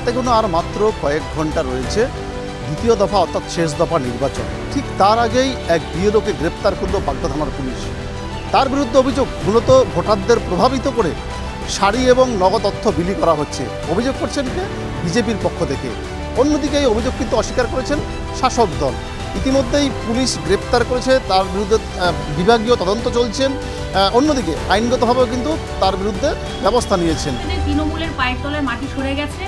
হাতে গোনা আর মাত্র কয়েক ঘন্টা রয়েছে দ্বিতীয় দফা অর্থাৎ শেষ দফা নির্বাচন। ঠিক তার আগেই এক বিএলওকে গ্রেপ্তার করল বাগদা থানার পুলিশ। তার বিরুদ্ধে অভিযোগ মূলত ভোটারদের প্রভাবিত করে শাড়ি এবং নগদ অর্থ বিলি করা হচ্ছে। অভিযোগ করছেন কে? বিজেপির পক্ষ থেকে। অন্যদিকে এই অভিযোগ কিন্তু অস্বীকার করেছেন শাসক দল। ইতিমধ্যেই পুলিশ গ্রেপ্তার করেছে, তার বিরুদ্ধে বিভাগীয় তদন্ত চলছেন। অন্যদিকে আইনগতভাবেও কিন্তু তার বিরুদ্ধে ব্যবস্থা নিয়েছেন। তৃণমূলের পায়ের তলায় মাটি সরে গেছে,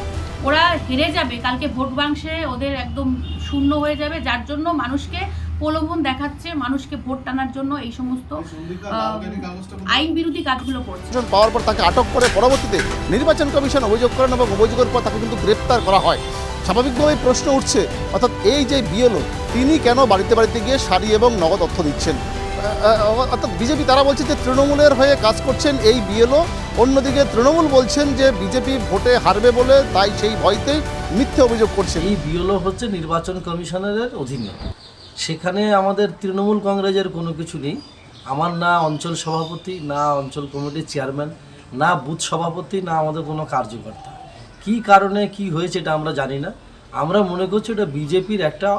ওরা হেরে যাবে, কালকে ভোট বাক্সে ওদের একদম শূন্য হয়ে যাবে, যার জন্য মানুষকে প্রলোভন দেখাচ্ছে, মানুষকে ভোট টানার জন্য এই সমস্ত আইন বিরোধী কাজগুলো করছে। পাওয়ার পর তাকে আটক করে পরবর্তীতে নির্বাচন কমিশন অভিযোগ করেন এবং অভিযোগের পর তাকে কিন্তু গ্রেপ্তার করা হয়। স্বাভাবিকভাবেই প্রশ্ন উঠছে, অর্থাৎ এই যে বিএলও তিনি কেন বাড়িতে বাড়িতে গিয়ে শাড়ি এবং নগদ অর্থ দিচ্ছেন? অর্থাৎ বিজেপি তারা বলছে যে তৃণমূলের হয়ে কাজ করছেন এই বিএলও। অন্যদিকে তৃণমূল বলছেন যে বিজেপি ভোটে হারবে বলে তাই সেই ভয়তেই মিথ্যে অভিযোগ করছে। এই বিএলও হচ্ছে নির্বাচন কমিশনারের অধীনে, সেখানে আমাদের তৃণমূল কংগ্রেসের কোনো কিছু নেই। আমার না অঞ্চল সভাপতি, না অঞ্চল কমিটির চেয়ারম্যান, না বুথ সভাপতি, না আমাদের কোনো কার্যকর্তা। কী কারণে কি হয়েছে এটা আমরা জানি না। আমরা মনে করছি এটা বিজেপির একটা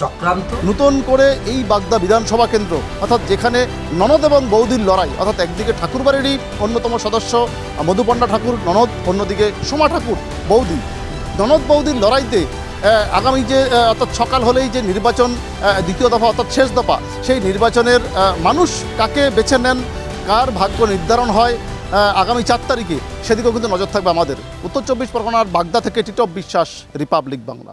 চক্রান্ত। নতুন করে এই বাগদা বিধানসভা কেন্দ্র, অর্থাৎ যেখানে ননদ এবং বৌদির লড়াই, অর্থাৎ একদিকে ঠাকুরবাড়িরই অন্যতম সদস্য মধুপণ্ডা ঠাকুর ননদ, অন্যদিকে সোমা ঠাকুর বৌদি। ননদ বৌদির লড়াইতে আগামী যে অর্থাৎ সকাল হলেই যে নির্বাচন দ্বিতীয় দফা অর্থাৎ শেষ দফা, সেই নির্বাচনের মানুষ কাকে বেছে নেন, কার ভাগ্য নির্ধারণ হয় আগামী 4 তারিখে, সেদিকেও কিন্তু নজর থাকবে আমাদের। উত্তর 24 পরগনার বাগদা থেকে টিটপ বিশ্বাস, রিপাবলিক বাংলা।